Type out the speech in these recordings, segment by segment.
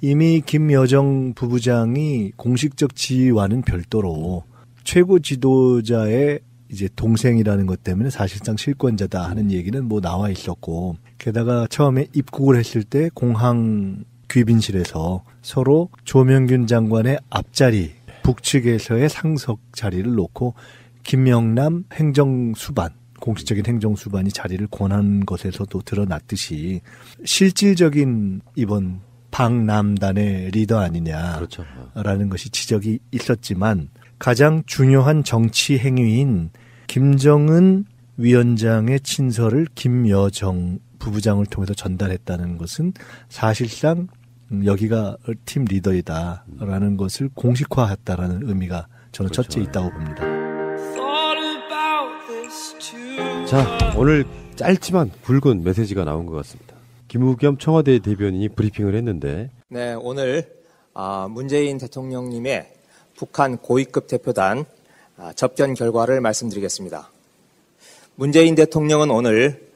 이미 김여정 부부장이 공식적 지위와는 별도로 최고 지도자의 이제 동생이라는 것 때문에 사실상 실권자다 하는 얘기는 뭐 나와 있었고, 게다가 처음에 입국을 했을 때 공항 귀빈실에서 서로 조명균 장관의 앞자리, 북측에서의 상석 자리를 놓고 김영남 행정수반, 공식적인 행정수반이 자리를 권한 것에서도 드러났듯이 실질적인 이번 방남단의 리더 아니냐라는 그렇죠. 것이 지적이 있었지만, 가장 중요한 정치 행위인 김정은 위원장의 친서를 김여정 부부장을 통해서 전달했다는 것은 사실상 여기가 팀 리더이다라는 것을 공식화했다라는 의미가 저는 그렇죠. 첫째 있다고 봅니다. 자, 오늘 짧지만 굵은 메시지가 나온 것 같습니다. 김우겸 청와대 대변인이 브리핑을 했는데, 네, 오늘 문재인 대통령님의 북한 고위급 대표단 접견 결과를 말씀드리겠습니다. 문재인 대통령은 오늘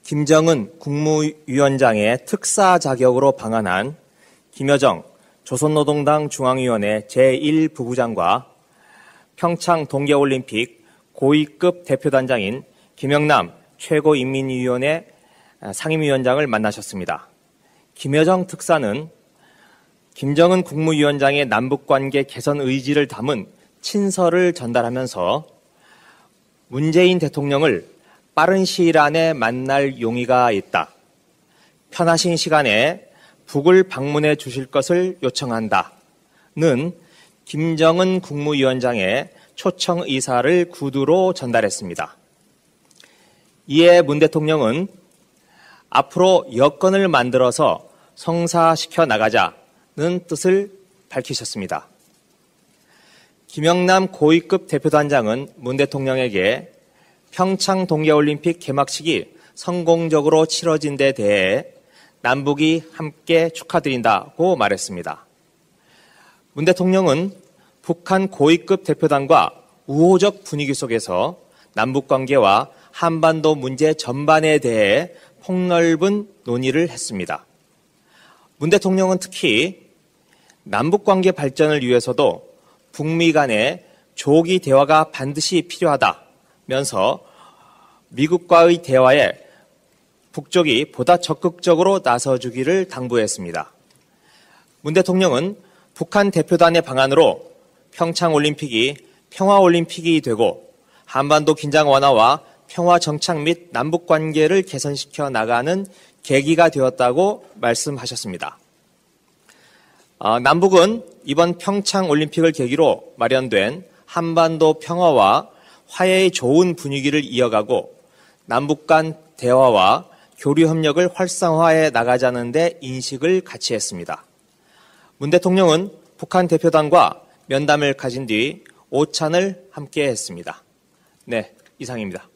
김정은 국무위원장의 특사 자격으로 방한한 김여정 조선노동당 중앙위원회 제1부부장과 평창 동계올림픽 고위급 대표단장인 김영남 최고인민위원회 상임위원장을 만나셨습니다. 김여정 특사는 김정은 국무위원장의 남북관계 개선 의지를 담은 친서를 전달하면서 문재인 대통령을 빠른 시일 안에 만날 용의가 있다. 편하신 시간에 북을 방문해 주실 것을 요청한다는 김정은 국무위원장의 초청 의사를 구두로 전달했습니다. 이에 문 대통령은 앞으로 여건을 만들어서 성사시켜 나가자는 뜻을 밝히셨습니다. 김영남 고위급 대표단장은 문 대통령에게 평창 동계올림픽 개막식이 성공적으로 치러진 데 대해 남북이 함께 축하드린다고 말했습니다. 문 대통령은 북한 고위급 대표단과 우호적 분위기 속에서 남북관계와 한반도 문제 전반에 대해 폭넓은 논의를 했습니다. 문 대통령은 특히 남북관계 발전을 위해서도 북미 간의 조기 대화가 반드시 필요하다면서 미국과의 대화에 북쪽이 보다 적극적으로 나서주기를 당부했습니다. 문 대통령은 북한 대표단의 방안으로 평창올림픽이 평화올림픽이 되고 한반도 긴장 완화와 평화 정착 및 남북관계를 개선시켜 나가는 계기가 되었다고 말씀하셨습니다. 남북은 이번 평창올림픽을 계기로 마련된 한반도 평화와 화해의 좋은 분위기를 이어가고 남북 간 대화와 교류 협력을 활성화해 나가자는 데 인식을 같이 했습니다. 문 대통령은 북한 대표단과 면담을 가진 뒤 오찬을 함께 했습니다. 네, 이상입니다.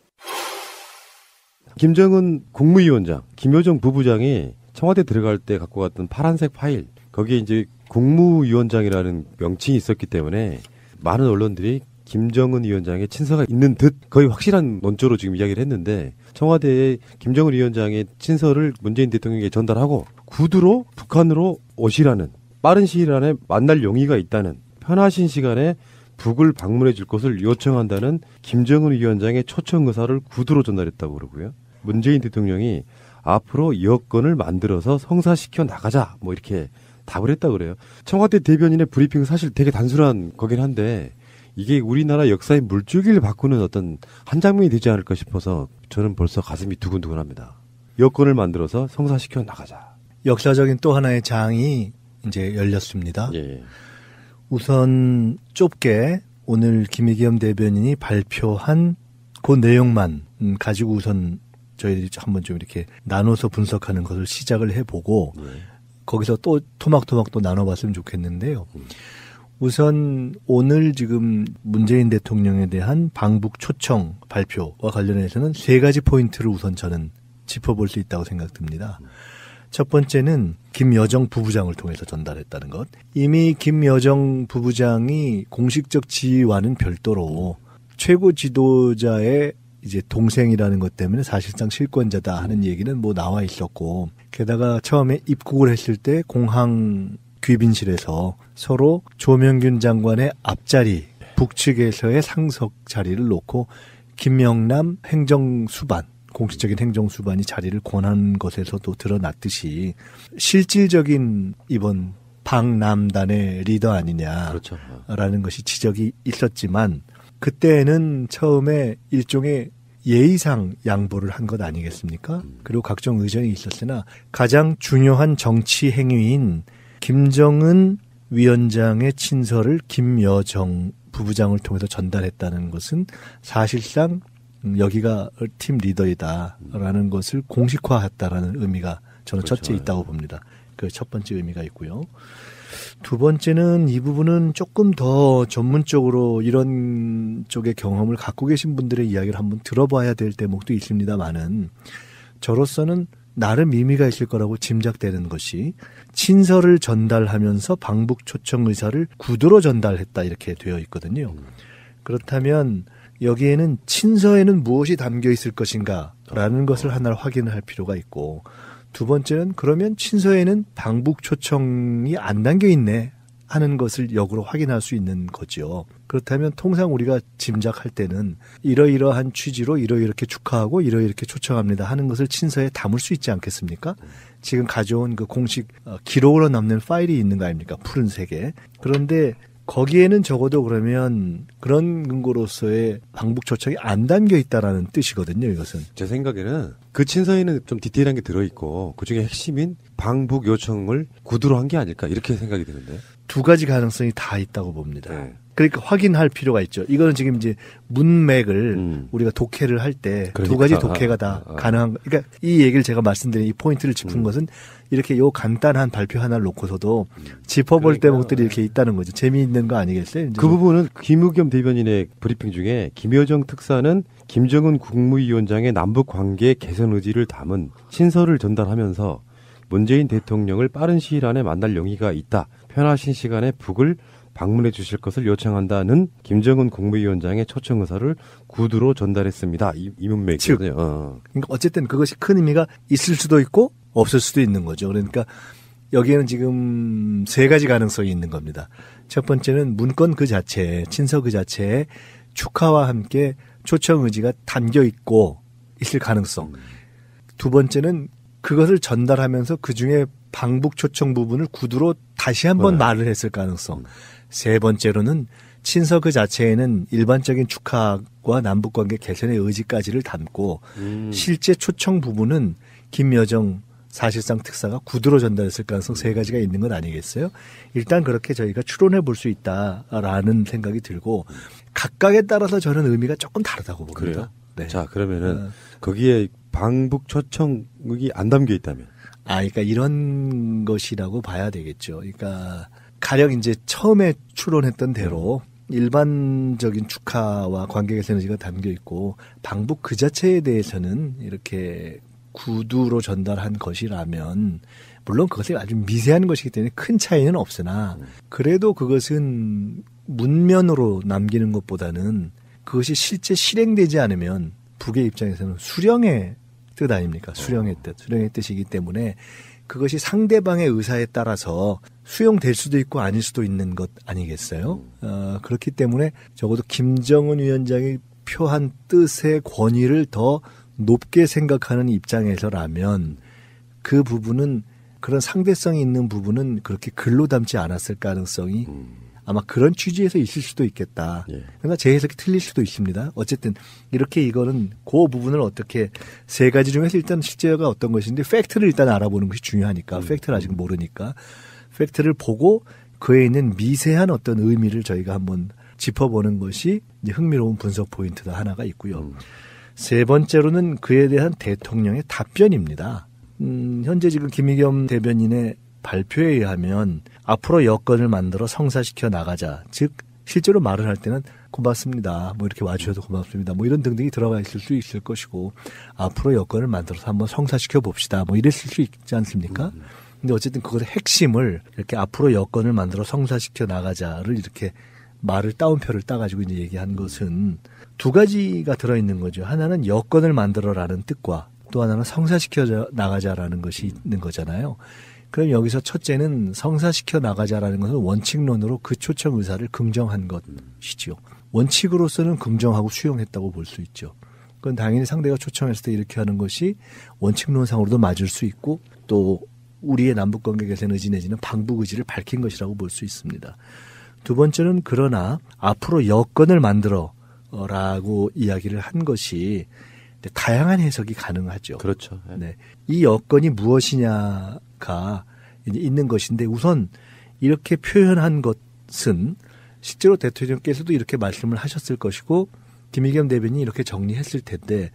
김정은 국무위원장, 김여정 부부장이 청와대 들어갈 때 갖고 갔던 파란색 파일, 거기에 이제 국무위원장이라는 명칭이 있었기 때문에 많은 언론들이 김정은 위원장의 친서가 있는 듯 거의 확실한 논조로 지금 이야기를 했는데, 청와대에 김정은 위원장의 친서를 문재인 대통령에게 전달하고 구두로 북한으로 오시라는, 빠른 시일 안에 만날 용의가 있다는, 편하신 시간에 북을 방문해 줄 것을 요청한다는 김정은 위원장의 초청 의사를 구두로 전달했다고 그러고요. 문재인 대통령이 앞으로 여건을 만들어서 성사시켜 나가자, 뭐 이렇게 답을 했다고 그래요. 청와대 대변인의 브리핑은 사실 되게 단순한 거긴 한데 이게 우리나라 역사의 물줄기를 바꾸는 어떤 한 장면이 되지 않을까 싶어서 저는 벌써 가슴이 두근두근합니다. 여건을 만들어서 성사시켜 나가자. 역사적인 또 하나의 장이 이제 열렸습니다. 예. 우선 좁게 오늘 김의겸 대변인이 발표한 그 내용만 가지고 우선 저희들이 한번 좀 이렇게 나눠서 분석하는 것을 시작을 해보고 거기서 또 토막토막 또 나눠봤으면 좋겠는데요. 우선 오늘 지금 문재인 대통령에 대한 방북 초청 발표와 관련해서는 세 가지 포인트를 우선 저는 짚어볼 수 있다고 생각됩니다. 첫 번째는 김여정 부부장을 통해서 전달했다는 것. 이미 김여정 부부장이 공식적 지위와는 별도로 최고 지도자의 이제 동생이라는 것 때문에 사실상 실권자다 하는 얘기는 뭐 나와 있었고, 게다가 처음에 입국을 했을 때 공항 귀빈실에서 서로 조명균 장관의 앞자리, 북측에서의 상석 자리를 놓고 김영남 행정수반, 공식적인 행정수반이 자리를 권한 것에서도 드러났듯이 실질적인 이번 방남단의 리더 아니냐라는 그렇죠. 것이 지적이 있었지만 그때는 처음에 일종의 예의상 양보를 한 것 아니겠습니까? 그리고 각종 의전이 있었으나 가장 중요한 정치 행위인 김정은 위원장의 친서를 김여정 부부장을 통해서 전달했다는 것은 사실상 여기가 팀 리더이다라는 것을 공식화했다라는 의미가 저는 그렇죠. 첫째 있다고 봅니다. 그 첫 번째 의미가 있고요. 두 번째는 이 부분은 조금 더 전문적으로 이런 쪽의 경험을 갖고 계신 분들의 이야기를 한번 들어봐야 될 대목도 있습니다만은 저로서는 나름 의미가 있을 거라고 짐작되는 것이 친서를 전달하면서 방북 초청 의사를 구두로 전달했다 이렇게 되어 있거든요. 그렇다면 여기에는 친서에는 무엇이 담겨 있을 것인가라는 것을 하나 확인을 할 필요가 있고 두 번째는 그러면 친서에는 방북 초청이 안 담겨 있네 하는 것을 역으로 확인할 수 있는 거죠. 그렇다면 통상 우리가 짐작할 때는 이러이러한 취지로 이렇게 축하하고 이렇게 초청합니다 하는 것을 친서에 담을 수 있지 않겠습니까? 지금 가져온 그 공식 기록으로 남는 파일이 있는 거 아닙니까? 푸른색에. 그런데 거기에는 적어도 그러면 그런 근거로서의 방북 초청이 안 담겨 있다라는 뜻이거든요, 이것은. 제 생각에는 그 친서에는 좀 디테일한 게 들어있고 그중에 핵심인 방북 요청을 구두로 한 게 아닐까 이렇게 생각이 드는데. 두 가지 가능성이 다 있다고 봅니다. 네. 그러니까 확인할 필요가 있죠. 이거는 지금 이제 문맥을 우리가 독해를 할 때 두 가지 독해가 다 가능한 거. 그러니까 이 얘기를 제가 말씀드린 이 포인트를 짚은 것은 이렇게 요 간단한 발표 하나를 놓고서도 짚어볼 대목들이 이렇게 있다는 거죠. 재미있는 거 아니겠어요? 그 부분은 김의겸 대변인의 브리핑 중에 김여정 특사는 김정은 국무위원장의 남북 관계 개선 의지를 담은 친서를 전달하면서 문재인 대통령을 빠른 시일 안에 만날 용의가 있다. 편하신 시간에 북을 방문해 주실 것을 요청한다는 김정은 국무위원장의 초청 의사를 구두로 전달했습니다. 이 문맥이거든요. 그러니까 어쨌든 그것이 큰 의미가 있을 수도 있고 없을 수도 있는 거죠. 그러니까 여기에는 지금 세 가지 가능성이 있는 겁니다. 첫 번째는 문건 그 자체에, 친서 그 자체에 축하와 함께 초청 의지가 담겨 있고 있을 가능성. 두 번째는 그것을 전달하면서 그중에 방북 초청 부분을 구두로 다시 한번 말을 했을 가능성. 세 번째로는 친서 그 자체에는 일반적인 축하와 남북관계 개선의 의지까지를 담고 실제 초청 부분은 김여정 사실상 특사가 구두로 전달했을 가능성 세 가지가 있는 건 아니겠어요? 일단 그렇게 저희가 추론해 볼 수 있다라는 생각이 들고 각각에 따라서 저는 의미가 조금 다르다고 봅니다. 그래요? 네. 자, 그러면은 거기에 방북 초청이 안 담겨 있다면? 그러니까 이런 것이라고 봐야 되겠죠. 그러니까 가령 이제 처음에 추론했던 대로 일반적인 축하와 관계 개선 의지가 담겨 있고 방북 그 자체에 대해서는 이렇게 구두로 전달한 것이라면 물론 그것이 아주 미세한 것이기 때문에 큰 차이는 없으나 그래도 그것은 문면으로 남기는 것보다는 그것이 실제 실행되지 않으면 북의 입장에서는 수령의 뜻 아닙니까? 수령의 뜻이기 때문에 그것이 상대방의 의사에 따라서 수용될 수도 있고 아닐 수도 있는 것 아니겠어요? 그렇기 때문에 적어도 김정은 위원장이 표한 뜻의 권위를 더 높게 생각하는 입장에서라면 그 부분은 그런 상대성이 있는 부분은 그렇게 글로 담지 않았을 가능성이 아마 그런 취지에서 있을 수도 있겠다. 그러나 제 해석이 틀릴 수도 있습니다. 어쨌든 이렇게 이거는 그 부분을 어떻게 세 가지 중에서 일단 실제가 어떤 것인데 팩트를 일단 알아보는 것이 중요하니까 팩트를 아직 모르니까 팩트를 보고 그에 있는 미세한 어떤 의미를 저희가 한번 짚어보는 것이 이제 흥미로운 분석 포인트가 하나가 있고요. 세 번째로는 그에 대한 대통령의 답변입니다. 현재 지금 김의겸 대변인의 발표에 의하면 앞으로 여건을 만들어 성사시켜 나가자. 즉 실제로 말을 할 때는 고맙습니다. 뭐 이렇게 와주셔서 고맙습니다. 뭐 이런 등등이 들어가 있을 수 있을 것이고 앞으로 여건을 만들어서 한번 성사시켜 봅시다. 뭐 이랬을 수 있지 않습니까? 근데 어쨌든 그것의 핵심을 이렇게 앞으로 여건을 만들어 성사시켜 나가자를 이렇게 말을 따옴표를 따가지고 이제 얘기한 것은 두 가지가 들어있는 거죠. 하나는 여건을 만들어라는 뜻과 또 하나는 성사시켜 나가자라는 것이 있는 거잖아요. 그럼 여기서 첫째는 성사시켜 나가자라는 것은 원칙론으로 그 초청 의사를 긍정한 것이지요. 원칙으로서는 긍정하고 수용했다고 볼 수 있죠. 그건 당연히 상대가 초청했을 때 이렇게 하는 것이 원칙론상으로도 맞을 수 있고 또 우리의 남북관계 개선 의지 내지는 방북 의지를 밝힌 것이라고 볼 수 있습니다. 두 번째는 그러나 앞으로 여건을 만들어라고 이야기를 한 것이 다양한 해석이 가능하죠. 그렇죠. 네. 이 여건이 무엇이냐가 이제 있는 것인데 우선 이렇게 표현한 것은 실제로 대통령께서도 이렇게 말씀을 하셨을 것이고 김의겸 대변인이 이렇게 정리했을 텐데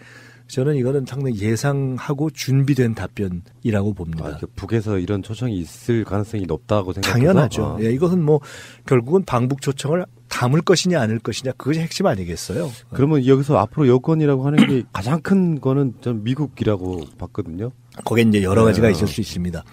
저는 이거는 상당히 예상하고 준비된 답변이라고 봅니다. 북에서 이런 초청이 있을 가능성이 높다고 생각해서? 당연하죠. 예, 이것은 뭐 결국은 방북 초청을 담을 것이냐 아닐 것이냐 그것이 핵심 아니겠어요. 그러면 여기서 앞으로 여건이라고 하는 게 가장 큰 거는 전 미국이라고 봤거든요. 거기에 이제 여러 가지가 있을 수 있습니다.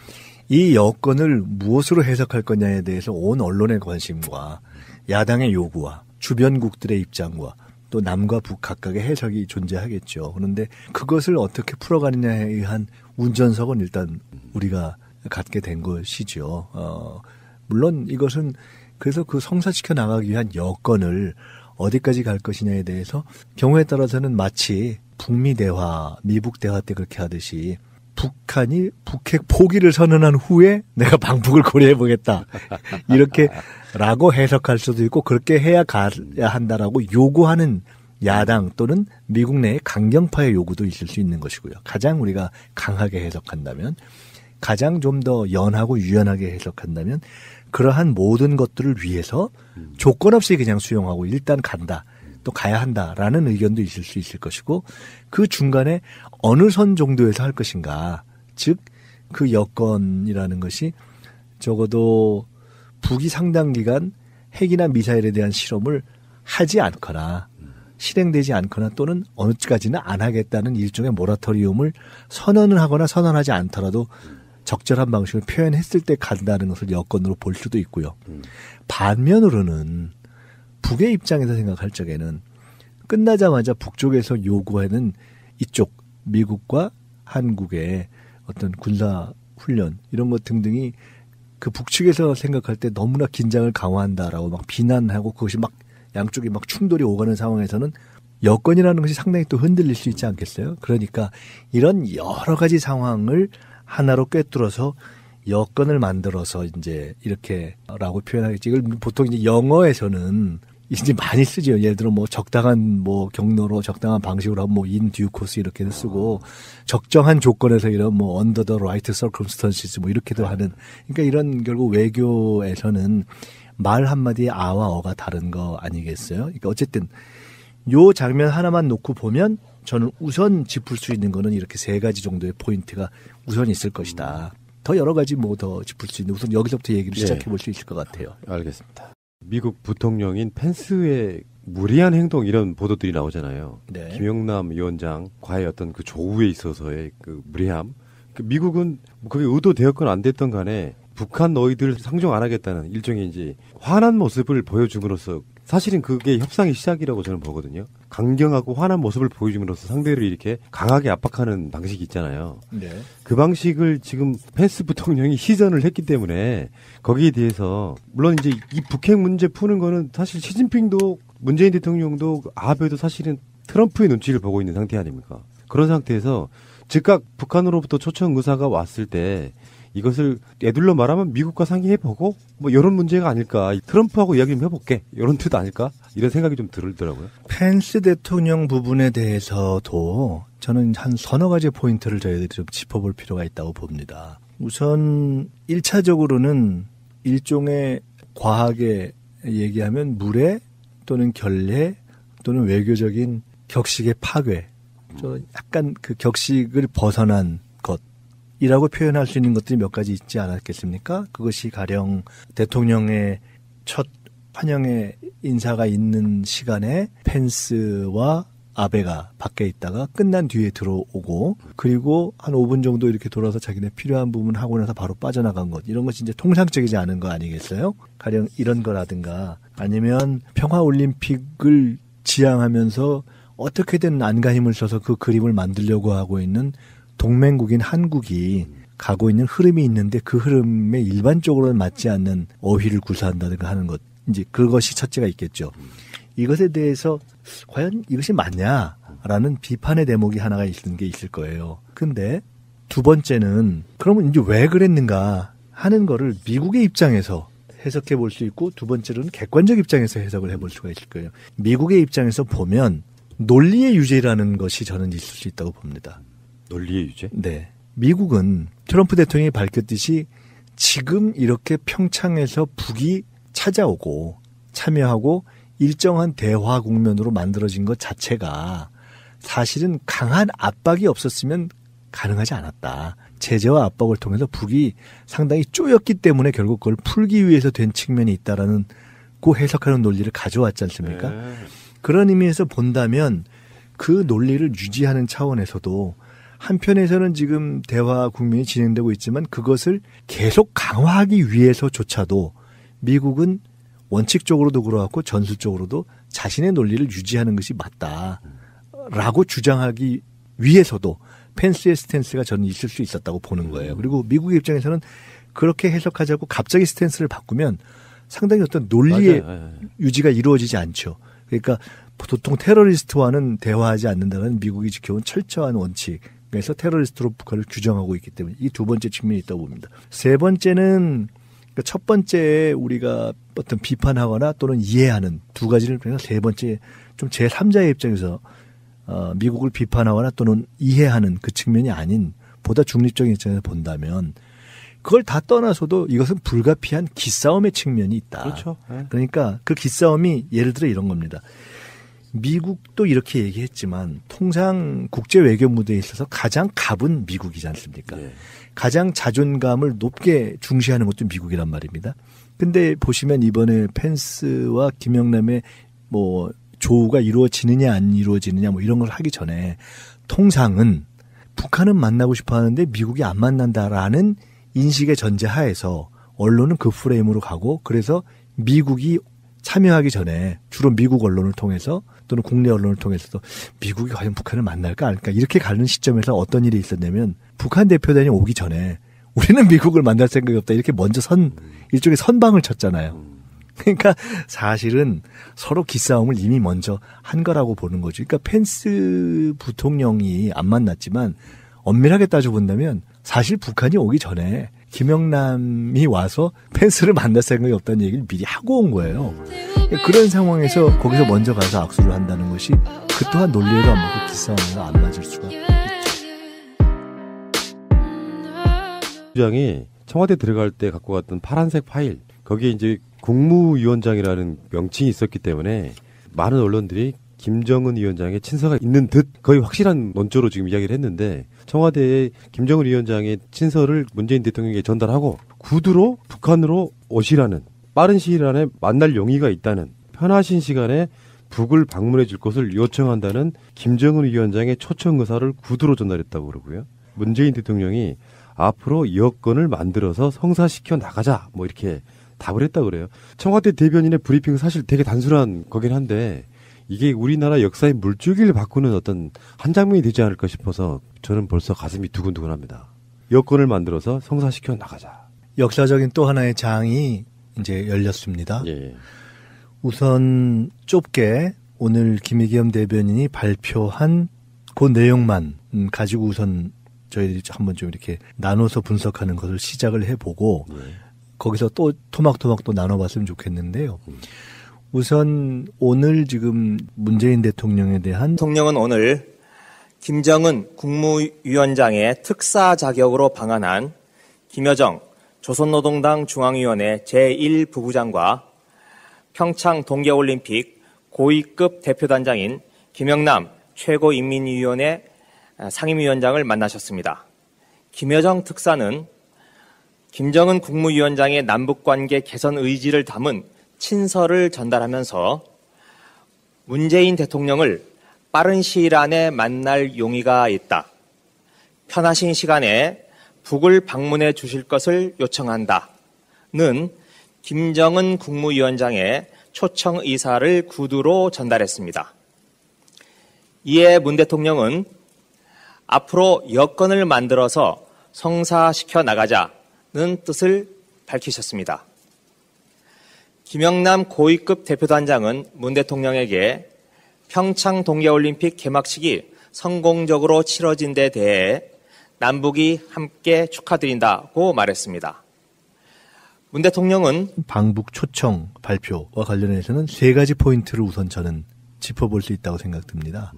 이 여건을 무엇으로 해석할 거냐에 대해서 온 언론의 관심과 야당의 요구와 주변국들의 입장과 또 남과 북 각각의 해석이 존재하겠죠. 그런데 그것을 어떻게 풀어가느냐에 의한 운전석은 일단 우리가 갖게 된 것이죠. 물론 이것은 그래서 그 성사시켜 나가기 위한 여건을 어디까지 갈 것이냐에 대해서 경우에 따라서는 마치 북미 대화, 미북 대화 때 그렇게 하듯이 북한이 북핵 포기를 선언한 후에 내가 방북을 고려해 보겠다. 이렇게 라고 해석할 수도 있고 그렇게 해야 가야 한다라고 요구하는 야당 또는 미국 내의 강경파의 요구도 있을 수 있는 것이고요. 가장 우리가 강하게 해석한다면 가장 좀 더 연하고 유연하게 해석한다면 그러한 모든 것들을 위해서 조건 없이 그냥 수용하고 일단 간다. 또 가야 한다라는 의견도 있을 수 있을 것이고 그 중간에 어느 선 정도에서 할 것인가. 즉 그 여건이라는 것이 적어도 북이 상당 기간 핵이나 미사일에 대한 실험을 하지 않거나 실행되지 않거나 또는 어느까지는 안 하겠다는 일종의 모라토리움을 선언을 하거나 선언하지 않더라도 적절한 방식을 표현했을 때 간다는 것을 여건으로 볼 수도 있고요. 반면으로는 북의 입장에서 생각할 적에는 끝나자마자 북쪽에서 요구하는 이쪽 미국과 한국의 어떤 군사 훈련 이런 것 등등이 그 북측에서 생각할 때 너무나 긴장을 강화한다라고 막 비난하고 그것이 막 양쪽이 막 충돌이 오가는 상황에서는 여건이라는 것이 상당히 또 흔들릴 수 있지 않겠어요? 그러니까 이런 여러 가지 상황을 하나로 꿰뚫어서 여건을 만들어서 이제 이렇게라고 표현하겠지. 이걸 보통 이제 영어에서는 이제 많이 쓰죠. 예를 들어 뭐 적당한 뭐 경로로 적당한 방식으로 하면 뭐 in due course 이렇게도 쓰고 적정한 조건에서 이런 뭐 under the right circumstances 뭐 이렇게도 하는. 그러니까 이런 결국 외교에서는 말 한마디에 아와 어가 다른 거 아니겠어요? 그러니까 어쨌든 요 장면 하나만 놓고 보면 저는 우선 짚을 수 있는 거는 이렇게 세 가지 정도의 포인트가 우선 있을 것이다. 더 여러 가지 뭐 더 짚을 수 있는 우선 여기서부터 얘기를 시작해 볼 수 있을 것 같아요. 알겠습니다. 미국 부통령인 펜스의 무리한 행동 이런 보도들이 나오잖아요. 네. 김영남 위원장과의 어떤 그 조우에 있어서의 그 무리함. 그 미국은 그게 의도되었건 안 됐던 간에 북한 너희들 상종 안 하겠다는 일종의 이제 화난 모습을 보여줌으로써 사실은 그게 협상의 시작이라고 저는 보거든요. 강경하고 화난 모습을 보여줌으로써 상대를 이렇게 강하게 압박하는 방식이 있잖아요. 네. 그 방식을 지금 펜스 부통령이 시전을 했기 때문에 거기에 대해서 물론 이제 이 북핵 문제 푸는 거는 사실 시진핑도 문재인 대통령도 아베도 사실은 트럼프의 눈치를 보고 있는 상태 아닙니까? 그런 상태에서 즉각 북한으로부터 초청 의사가 왔을 때 이것을 애둘러 말하면 미국과 상의해보고 뭐 이런 문제가 아닐까. 트럼프하고 이야기 좀 해볼게. 이런 뜻 아닐까? 이런 생각이 좀 들더라고요. 펜스 대통령 부분에 대해서도 저는 한 서너 가지 포인트를 저희들이 좀 짚어볼 필요가 있다고 봅니다. 우선 1차적으로는 일종의 과하게 얘기하면 물회 또는 결례 또는 외교적인 격식의 파괴. 저 약간 그 격식을 벗어난 이라고 표현할 수 있는 것들이 몇 가지 있지 않았겠습니까? 그것이 가령 대통령의 첫 환영의 인사가 있는 시간에 펜스와 아베가 밖에 있다가 끝난 뒤에 들어오고 그리고 한 5분 정도 이렇게 돌아서 자기네 필요한 부분 하고 나서 바로 빠져나간 것. 이런 것이 이제 통상적이지 않은 거 아니겠어요? 가령 이런 거라든가 아니면 평화올림픽을 지향하면서 어떻게든 안간힘을 써서 그 그림을 만들려고 하고 있는 동맹국인 한국이 가고 있는 흐름이 있는데 그 흐름에 일반적으로는 맞지 않는 어휘를 구사한다든가 하는 것. 이제 그것이 첫째가 있겠죠. 이것에 대해서 과연 이것이 맞냐라는 비판의 대목이 하나가 있는 게 있을 거예요. 근데 두 번째는 그러면 이제 왜 그랬는가 하는 거를 미국의 입장에서 해석해 볼 수 있고 두 번째로는 객관적 입장에서 해석을 해볼 수가 있을 거예요. 미국의 입장에서 보면 논리의 유죄라는 것이 저는 있을 수 있다고 봅니다. 논리의 유죄? 네. 미국은 트럼프 대통령이 밝혔듯이 지금 이렇게 평창에서 북이 찾아오고 참여하고 일정한 대화 국면으로 만들어진 것 자체가 사실은 강한 압박이 없었으면 가능하지 않았다. 제재와 압박을 통해서 북이 상당히 쪼였기 때문에 결국 그걸 풀기 위해서 된 측면이 있다라는 고 해석하는 논리를 가져왔지 않습니까? 네. 그런 의미에서 본다면 그 논리를 유지하는 차원에서도 한편에서는 지금 대화 국면이 진행되고 있지만 그것을 계속 강화하기 위해서조차도 미국은 원칙적으로도 그렇고 전술적으로도 자신의 논리를 유지하는 것이 맞다라고 주장하기 위해서도 펜스의 스탠스가 저는 있을 수 있었다고 보는 거예요. 그리고 미국의 입장에서는 그렇게 해석하자고 갑자기 스탠스를 바꾸면 상당히 어떤 논리의 유지가 이루어지지 않죠. 그러니까 보통 테러리스트와는 대화하지 않는다는 미국이 지켜온 철저한 원칙에서 테러리스트로 북한을 규정하고 있기 때문에 이 두 번째 측면이 있다고 봅니다. 세 번째는 첫 번째 우리가 어떤 비판하거나 또는 이해하는 두 가지를 통해서 세 번째 좀 제3자의 입장에서 미국을 비판하거나 또는 이해하는 그 측면이 아닌 보다 중립적인 입장에서 본다면 그걸 다 떠나서도 이것은 불가피한 기싸움의 측면이 있다. 그렇죠. 네. 그러니까 그 기싸움이 예를 들어 이런 겁니다. 미국도 이렇게 얘기했지만 통상 국제 외교 무대에 있어서 가장 갑은 미국이지 않습니까? 네. 가장 자존감을 높게 중시하는 것도 미국이란 말입니다. 근데 보시면 이번에 펜스와 김영남의 뭐 조우가 이루어지느냐 안 이루어지느냐 뭐 이런 걸 하기 전에 통상은 북한은 만나고 싶어 하는데 미국이 안 만난다라는 인식의 전제하에서 언론은 그 프레임으로 가고 그래서 미국이 참여하기 전에 주로 미국 언론을 통해서 또는 국내 언론을 통해서도 미국이 과연 북한을 만날까 안 할까 이렇게 가는 시점에서 어떤 일이 있었냐면 북한 대표단이 오기 전에 우리는 미국을 만날 생각이 없다 이렇게 먼저 일종의 선방을 쳤잖아요. 그러니까 사실은 서로 기싸움을 이미 먼저 한 거라고 보는 거죠. 그러니까 펜스 부통령이 안 만났지만 엄밀하게 따져본다면 사실 북한이 오기 전에 김영남이 와서 펜스를 만날 생각이 없다는 얘기를 미리 하고 온 거예요. 그런 상황에서 거기서 먼저 가서 악수를 한다는 것이 그 또한 논리에도 안 맞고 기싸움에도 안 맞을 수가 있죠. 부장이 청와대 들어갈 때 갖고 갔던 파란색 파일 거기에 이제 국무위원장이라는 명칭이 있었기 때문에 많은 언론들이 김정은 위원장의 친서가 있는 듯 거의 확실한 논조로 지금 이야기를 했는데 청와대에 김정은 위원장의 친서를 문재인 대통령에게 전달하고 구두로 북한으로 오시라는 빠른 시일 안에 만날 용의가 있다는 편하신 시간에 북을 방문해 줄 것을 요청한다는 김정은 위원장의 초청 의사를 구두로 전달했다고 그러고요. 문재인 대통령이 앞으로 여건을 만들어서 성사시켜 나가자 뭐 이렇게 답을 했다고 그래요. 청와대 대변인의 브리핑은 사실 되게 단순한 거긴 한데 이게 우리나라 역사의 물줄기를 바꾸는 어떤 한 장면이 되지 않을까 싶어서 저는 벌써 가슴이 두근두근합니다. 여건을 만들어서 성사시켜 나가자. 역사적인 또 하나의 장이 이제 열렸습니다. 예. 우선 좁게 오늘 김의겸 대변인이 발표한 그 내용만 가지고 우선 저희들이 한번 좀 이렇게 나눠서 분석하는 것을 시작을 해보고 거기서 또 토막토막 또 나눠봤으면 좋겠는데요. 우선 오늘 지금 문재인 대통령에 대한 대통령은 오늘 김정은 국무위원장의 특사 자격으로 방한한 김여정 조선노동당 중앙위원회 제1부부장과 평창 동계올림픽 고위급 대표단장인 김영남 최고인민위원회 상임위원장을 만나셨습니다. 김여정 특사는 김정은 국무위원장의 남북관계 개선 의지를 담은 친서를 전달하면서 문재인 대통령을 빠른 시일 안에 만날 용의가 있다. 편하신 시간에 북을 방문해 주실 것을 요청한다는 김정은 국무위원장의 초청 의사를 구두로 전달했습니다. 이에 문 대통령은 앞으로 여건을 만들어서 성사시켜 나가자는 뜻을 밝히셨습니다. 김영남 고위급 대표단장은 문 대통령에게 평창 동계올림픽 개막식이 성공적으로 치러진 데 대해 남북이 함께 축하드린다고 말했습니다. 문 대통령은 방북 초청 발표와 관련해서는 세 가지 포인트를 우선 저는 짚어볼 수 있다고 생각됩니다.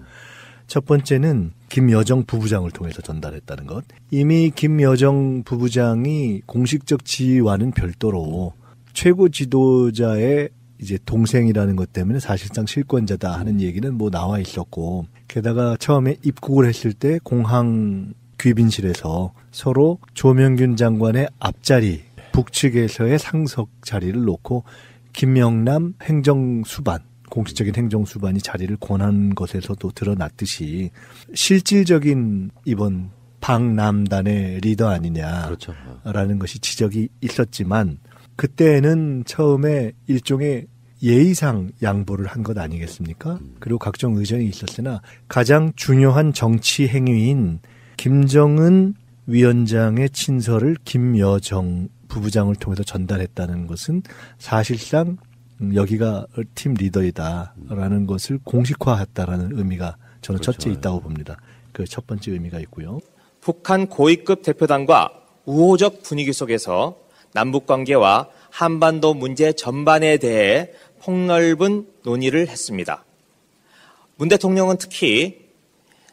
첫 번째는 김여정 부부장을 통해서 전달했다는 것. 이미 김여정 부부장이 공식적 지위와는 별도로 최고 지도자의 이제 동생이라는 것 때문에 사실상 실권자다 하는 얘기는 뭐 나와 있었고, 게다가 처음에 입국을 했을 때 공항 귀빈실에서 서로 조명균 장관의 앞자리, 북측에서의 상석 자리를 놓고 김영남 행정수반, 공식적인 행정수반이 자리를 권한 것에서도 드러났듯이 실질적인 이번 방남단의 리더 아니냐라는 그렇죠. 것이 지적이 있었지만, 그때는 처음에 일종의 예의상 양보를 한 것 아니겠습니까? 그리고 각종 의전이 있었으나 가장 중요한 정치 행위인 김정은 위원장의 친서를 김여정 부부장을 통해서 전달했다는 것은 사실상 여기가 팀 리더이다라는 것을 공식화했다라는 의미가 저는 그렇죠. 첫째 있다고 봅니다. 그 첫 번째 의미가 있고요. 북한 고위급 대표단과 우호적 분위기 속에서 남북관계와 한반도 문제 전반에 대해 폭넓은 논의를 했습니다. 문 대통령은 특히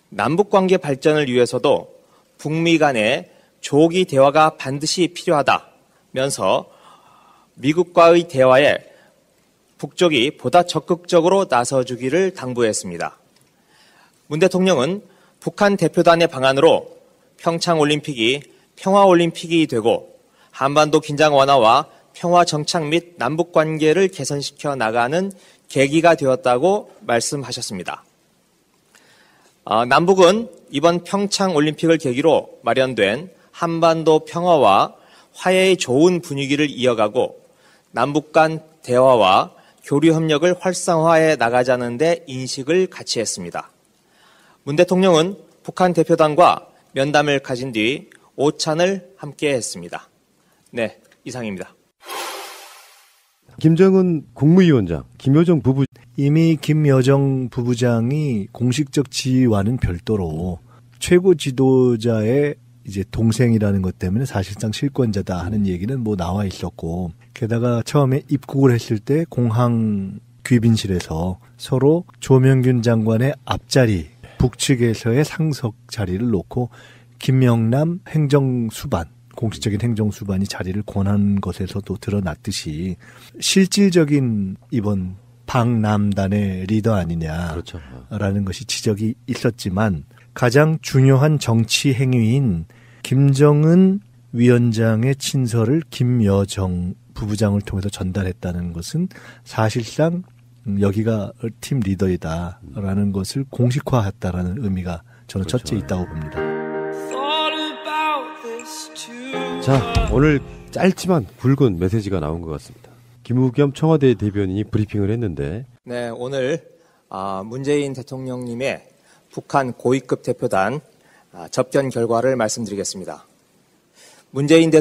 남북관계 발전을 위해서도 북미 간의 조기 대화가 반드시 필요하다면서 미국과의 대화에 북쪽이 보다 적극적으로 나서주기를 당부했습니다. 문 대통령은 북한 대표단의 방안으로 평창올림픽이 평화올림픽이 되고 한반도 긴장 완화와 평화 정착 및 남북관계를 개선시켜 나가는 계기가 되었다고 말씀하셨습니다. 남북은 이번 평창올림픽을 계기로 마련된 한반도 평화와 화해의 좋은 분위기를 이어가고 남북 간 대화와 교류 협력을 활성화해 나가자는 데 인식을 같이 했습니다. 문 대통령은 북한 대표단과 면담을 가진 뒤 오찬을 함께 했습니다. 네, 이상입니다. 김정은 국무위원장, 김여정 부부 이미 김여정 부부장이 공식적 지위와는 별도로 최고 지도자의 이제 동생이라는 것 때문에 사실상 실권자다 하는 얘기는 뭐 나와 있었고, 게다가 처음에 입국을 했을 때 공항 귀빈실에서 서로 조명균 장관의 앞자리, 북측에서의 상석 자리를 놓고 김영남 행정수반, 공식적인 행정수반이 자리를 권한 것에서도 드러났듯이 실질적인 이번 방남단의 리더 아니냐라는 그렇죠. 것이 지적이 있었지만, 가장 중요한 정치 행위인 김정은 위원장의 친서를 김여정 부부장을 통해서 전달했다는 것은 사실상 여기가 팀 리더이다라는 것을 공식화했다라는 의미가 저는 그렇죠. 첫째 있다고 봅니다. 자, 오늘 짧지만 굵은 메시지가 나온 것 같습니다. 김우겸 청와대 대변인이 브리핑을 했는데, 네, 오늘 문재인 대통령님의 북한 고위급 대표단 접견 결과를 말씀드리겠습니다. 문재인